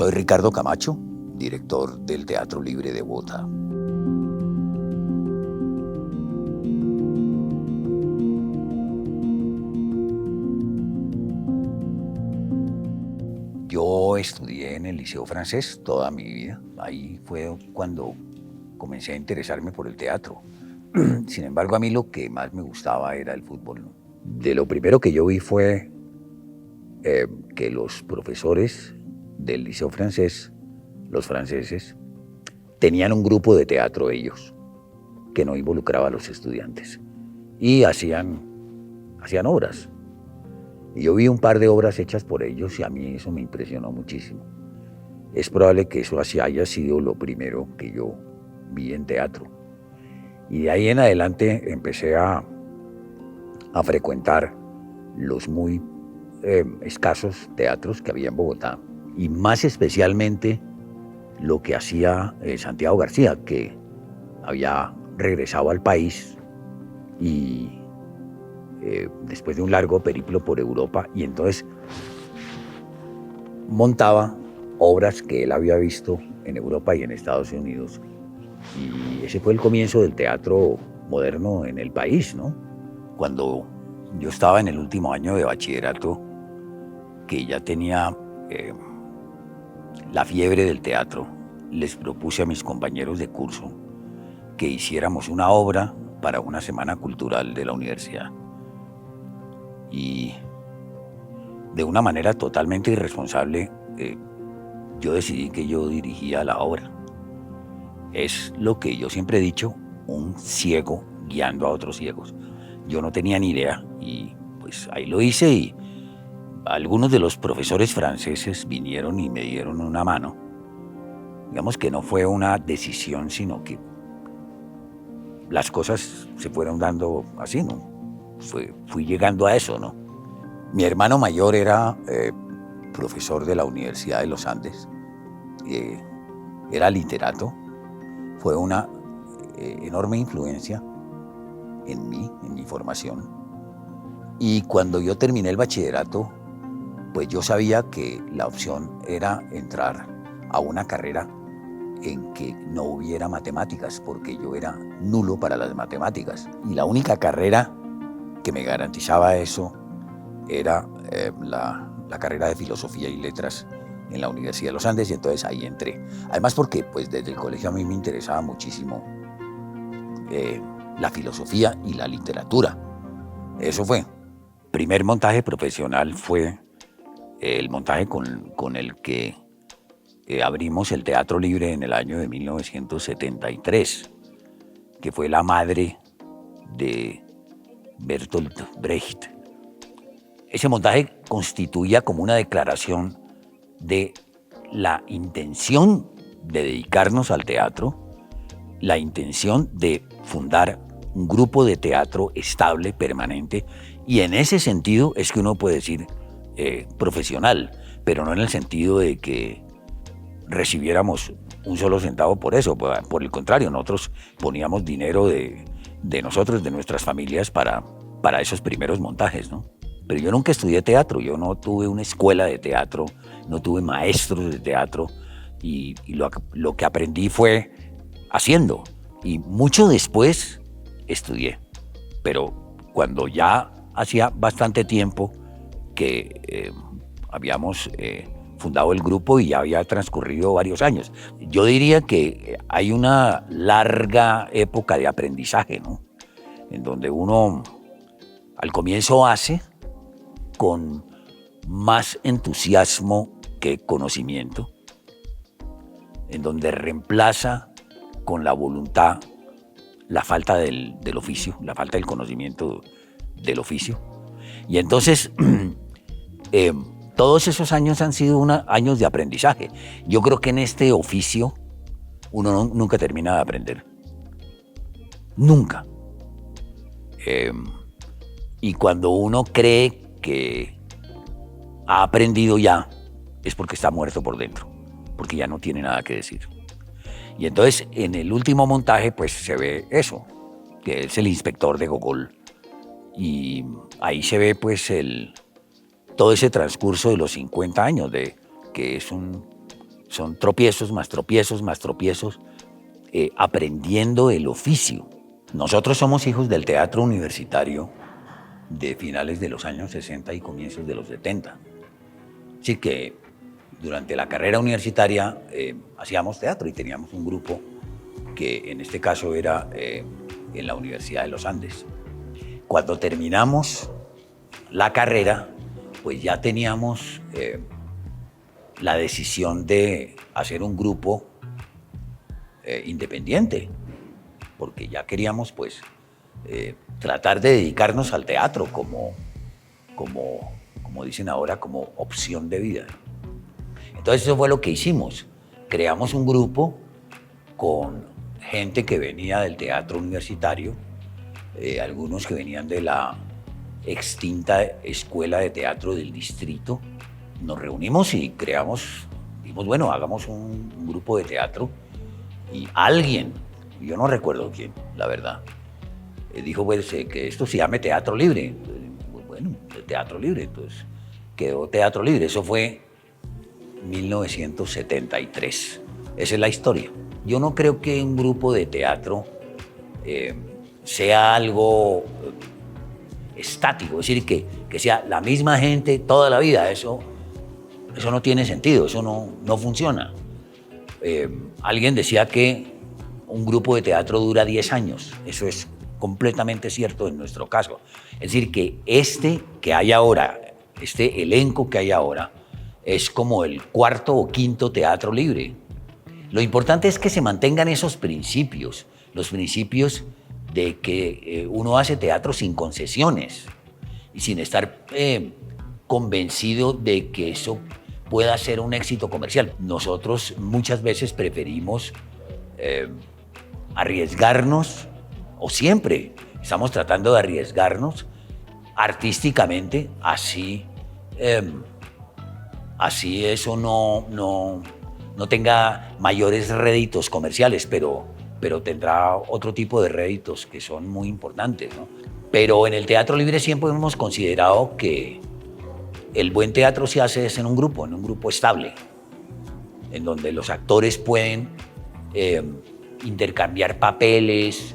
Soy Ricardo Camacho, director del Teatro Libre de Bogotá. Yo estudié en el Liceo Francés toda mi vida. Ahí fue cuando comencé a interesarme por el teatro. Sin embargo, a mí lo que más me gustaba era el fútbol, ¿no? De lo primero que yo vi fue que los profesores del Liceo Francés, los franceses, tenían un grupo de teatro ellos, que no involucraba a los estudiantes. Y hacían obras. Y yo vi un par de obras hechas por ellos y a mí eso me impresionó muchísimo. Es probable que eso haya sido lo primero que yo vi en teatro. Y de ahí en adelante empecé a frecuentar los muy escasos teatros que había en Bogotá. Y más especialmente lo que hacía Santiago García, que había regresado al país y después de un largo periplo por Europa, y entonces montaba obras que él había visto en Europa y en Estados Unidos. Y ese fue el comienzo del teatro moderno en el país, ¿no? Cuando yo estaba en el último año de bachillerato, que ya tenía la fiebre del teatro, les propuse a mis compañeros de curso que hiciéramos una obra para una semana cultural de la universidad. Y de una manera totalmente irresponsable, yo decidí que yo dirigía la obra. Es lo que yo siempre he dicho, un ciego guiando a otros ciegos. Yo no tenía ni idea y pues ahí lo hice, y algunos de los profesores franceses vinieron y me dieron una mano. Digamos que no fue una decisión, sino que las cosas se fueron dando así, ¿no? Fui llegando a eso, ¿no? Mi hermano mayor era profesor de la Universidad de los Andes, era literato, fue una enorme influencia en mí, en mi formación. Y cuando yo terminé el bachillerato, pues yo sabía que la opción era entrar a una carrera en que no hubiera matemáticas, porque yo era nulo para las matemáticas. Y la única carrera que me garantizaba eso era la carrera de Filosofía y Letras en la Universidad de los Andes, y entonces ahí entré. Además porque pues desde el colegio a mí me interesaba muchísimo la filosofía y la literatura. Eso fue. Primer montaje profesional fue el montaje con el que abrimos el Teatro Libre en el año de 1973, que fue La Madre de Bertolt Brecht. Ese montaje constituía como una declaración de la intención de dedicarnos al teatro, la intención de fundar un grupo de teatro estable, permanente, y en ese sentido es que uno puede decir profesional, pero no en el sentido de que recibiéramos un solo centavo por eso. Por el contrario, nosotros poníamos dinero de nosotros, de nuestras familias, para esos primeros montajes, ¿no? Pero yo nunca estudié teatro, yo no tuve una escuela de teatro, no tuve maestros de teatro, y lo que aprendí fue haciendo. Y mucho después estudié, pero cuando ya hacía bastante tiempo que habíamos fundado el grupo y ya había transcurrido varios años, yo diría que hay una larga época de aprendizaje, ¿no? En donde uno al comienzo hace con más entusiasmo que conocimiento, en donde reemplaza con la voluntad la falta del oficio, la falta del conocimiento del oficio. Y entonces todos esos años han sido años de aprendizaje. Yo creo que en este oficio uno nunca termina de aprender. Nunca. Y cuando uno cree que ha aprendido ya, es porque está muerto por dentro, porque ya no tiene nada que decir. Y entonces en el último montaje pues se ve eso, que es el inspector de Gogol, y ahí se ve pues todo ese transcurso de los 50 años, que es un son tropiezos más tropiezos más tropiezos, aprendiendo el oficio. Nosotros somos hijos del teatro universitario de finales de los años 60 y comienzos de los 70. Así que durante la carrera universitaria hacíamos teatro y teníamos un grupo que en este caso era en la Universidad de los Andes. Cuando terminamos la carrera, pues ya teníamos la decisión de hacer un grupo independiente, porque ya queríamos pues tratar de dedicarnos al teatro como dicen ahora, como opción de vida. Entonces eso fue lo que hicimos. Creamos un grupo con gente que venía del teatro universitario, algunos que venían de la extinta Escuela de Teatro del Distrito. Nos reunimos y dijimos, bueno, hagamos un grupo de teatro. Y alguien, yo no recuerdo quién, la verdad, dijo pues, que esto se llame Teatro Libre. Entonces, bueno, Teatro Libre, entonces quedó Teatro Libre. Eso fue 1973. Esa es la historia. Yo no creo que un grupo de teatro sea algo estático, es decir, que sea la misma gente toda la vida. Eso no tiene sentido, eso no funciona. Alguien decía que un grupo de teatro dura 10 años. Eso es completamente cierto en nuestro caso. Es decir, que que hay ahora, este elenco que hay ahora, es como el cuarto o quinto Teatro Libre. Lo importante es que se mantengan esos principios, los principios de que uno hace teatro sin concesiones y sin estar convencido de que eso pueda ser un éxito comercial. Nosotros muchas veces preferimos arriesgarnos, o siempre estamos tratando de arriesgarnos artísticamente, así eso no tenga mayores réditos comerciales, pero tendrá otro tipo de réditos que son muy importantes, ¿no? Pero en el Teatro Libre siempre hemos considerado que el buen teatro se hace en un grupo estable, en donde los actores pueden intercambiar papeles,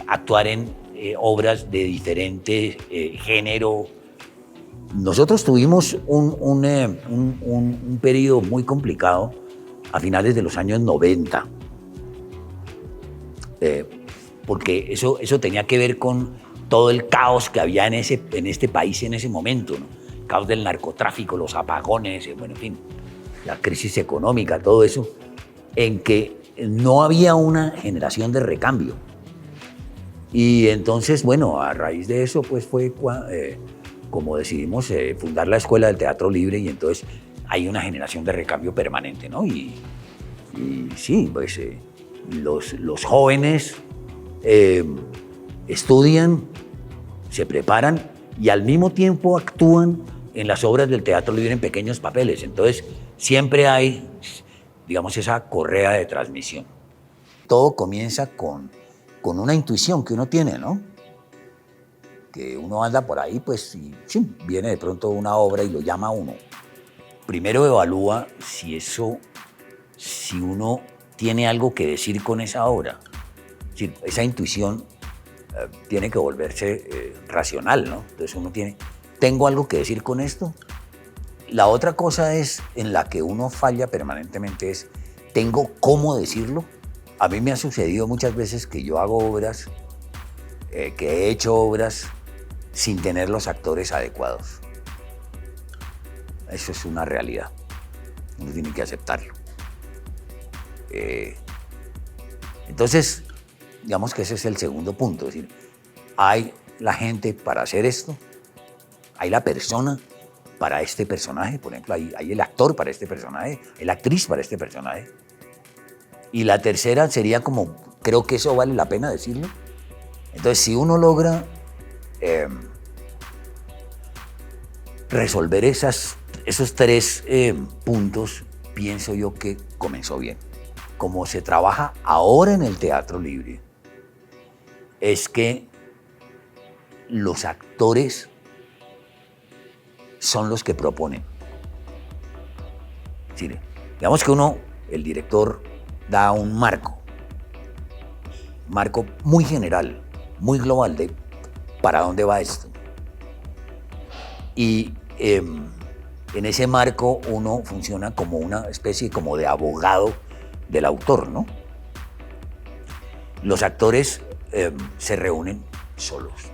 actuar en obras de diferente género. Nosotros tuvimos un periodo muy complicado a finales de los años 90, porque eso tenía que ver con todo el caos que había en este país en ese momento, ¿no? El caos del narcotráfico, los apagones, bueno, en fin, la crisis económica, todo eso, en que no había una generación de recambio. Y entonces, bueno, a raíz de eso, pues fue como decidimos fundar la Escuela del Teatro Libre, y entonces hay una generación de recambio permanente, ¿no? Y sí, pues los jóvenes estudian, se preparan y al mismo tiempo actúan en las obras del Teatro Libre en pequeños papeles. Entonces siempre hay, digamos, esa correa de transmisión. Todo comienza con una intuición que uno tiene, ¿no? Que uno anda por ahí, pues, y ¡chum!, viene de pronto una obra y lo llama a uno. Primero evalúa si uno tiene algo que decir con esa obra. Es decir, esa intuición tiene que volverse racional, ¿no? Entonces uno ¿tengo algo que decir con esto? La otra cosa es en la que uno falla permanentemente es, ¿tengo cómo decirlo? A mí me ha sucedido muchas veces que yo hago obras, que he hecho obras sin tener los actores adecuados. Eso es una realidad. Uno tiene que aceptarlo. Entonces, digamos que ese es el segundo punto. Es decir, hay la gente para hacer esto, hay la persona para este personaje, por ejemplo, hay el actor para este personaje, la actriz para este personaje. Y la tercera sería como, creo que eso vale la pena decirlo. Entonces, si uno logra resolver esos tres puntos, pienso yo que comenzó bien. Como se trabaja ahora en el Teatro Libre, es que los actores son los que proponen. Es decir, Digamos que el director da un marco muy general, muy global de para dónde va esto. Y en ese marco uno funciona como una especie como de abogado del autor, ¿no? Los actores se reúnen solos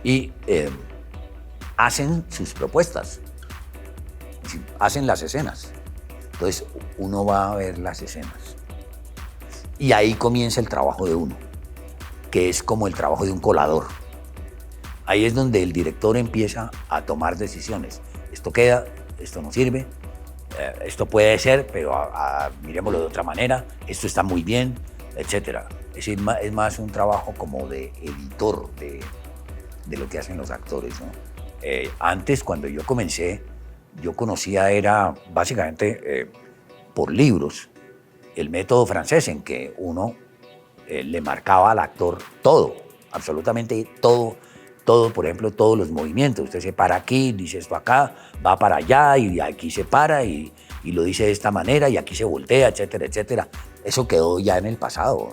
y hacen sus propuestas, hacen las escenas. Entonces uno va a ver las escenas y ahí comienza el trabajo de uno, que es como el trabajo de un colador. Ahí es donde el director empieza a tomar decisiones. Esto queda, esto no sirve, esto puede ser, pero miremoslo de otra manera, esto está muy bien, etc. Es más un trabajo como de editor de lo que hacen los actores, ¿no? Antes, cuando yo comencé, yo conocía era básicamente por libros el método francés en que uno le marcaba al actor todo, absolutamente todo, por ejemplo, todos los movimientos. Usted se para aquí, dice esto acá, va para allá y aquí se para y lo dice de esta manera y aquí se voltea, etcétera, etcétera. Eso quedó ya en el pasado,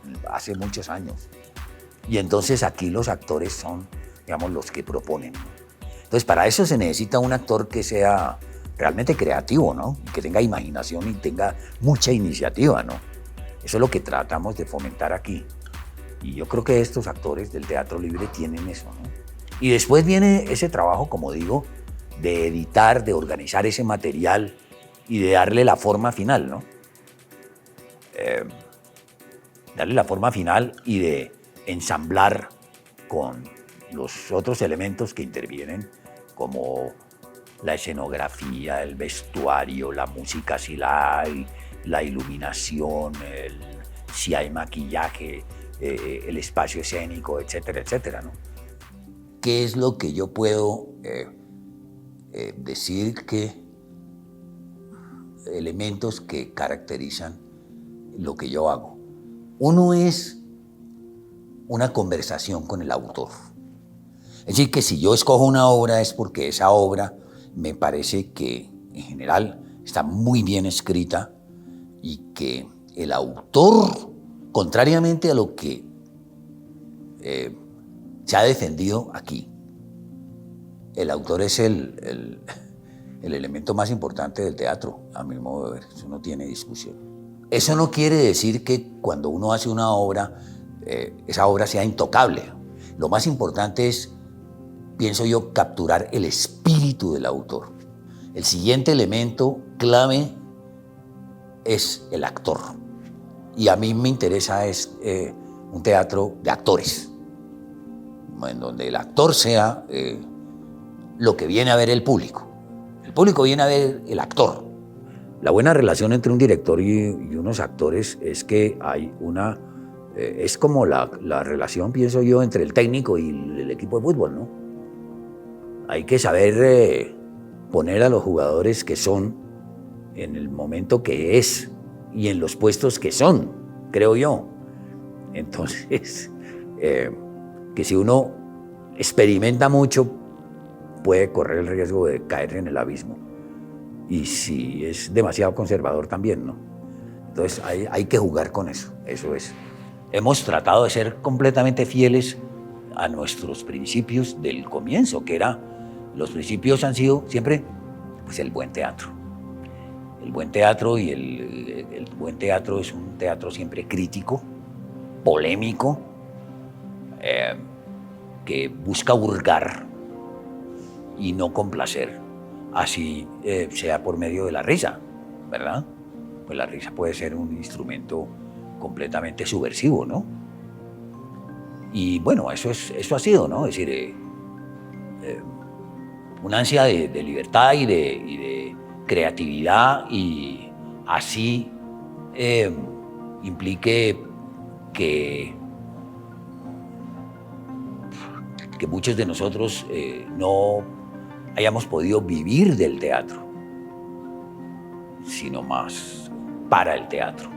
¿no? Hace muchos años. Y entonces aquí los actores son, digamos, los que proponen, ¿no? Entonces para eso se necesita un actor que sea realmente creativo, ¿no? Que tenga imaginación y tenga mucha iniciativa, ¿no? Eso es lo que tratamos de fomentar aquí. Y yo creo que estos actores del teatro libre tienen eso, ¿no? Y después viene ese trabajo, como digo, de editar, de organizar ese material y de darle la forma final, ¿no? Darle la forma final y de ensamblar con los otros elementos que intervienen, como la escenografía, el vestuario, la música si la hay, la iluminación, si hay maquillaje, el espacio escénico, etcétera, etcétera, ¿no? ¿Qué es lo que yo puedo decir que elementos que caracterizan lo que yo hago? Uno es una conversación con el autor. Es decir, que si yo escojo una obra es porque esa obra me parece que en general está muy bien escrita y que el autor, contrariamente a lo que se ha defendido aquí, el autor es el elemento más importante del teatro, a mi modo de ver. Eso no tiene discusión. Eso no quiere decir que cuando uno hace una obra, esa obra sea intocable. Lo más importante es, pienso yo, capturar el espíritu del autor. El siguiente elemento clave es el actor. Y a mí me interesa es un teatro de actores, en donde el actor sea lo que viene a ver el público. El público viene a ver el actor. La buena relación entre un director y unos actores es que hay una... es como la relación, pienso yo, entre el técnico y el equipo de fútbol, ¿no? Hay que saber poner a los jugadores que son en el momento que es y en los puestos que son, creo yo. Entonces, que si uno experimenta mucho, puede correr el riesgo de caer en el abismo. Y si es demasiado conservador también, ¿no? Entonces hay que jugar con eso, eso es. Hemos tratado de ser completamente fieles a nuestros principios del comienzo, que era, los principios han sido siempre, pues, el buen teatro. El buen teatro, y el buen teatro es un teatro siempre crítico, polémico, que busca hurgar y no complacer, así sea por medio de la risa, ¿verdad? Pues la risa puede ser un instrumento completamente subversivo, ¿no? Y bueno, eso ha sido, ¿no? Es decir, una ansia de libertad y de creatividad, y así implique que muchos de nosotros no hayamos podido vivir del teatro, sino más para el teatro.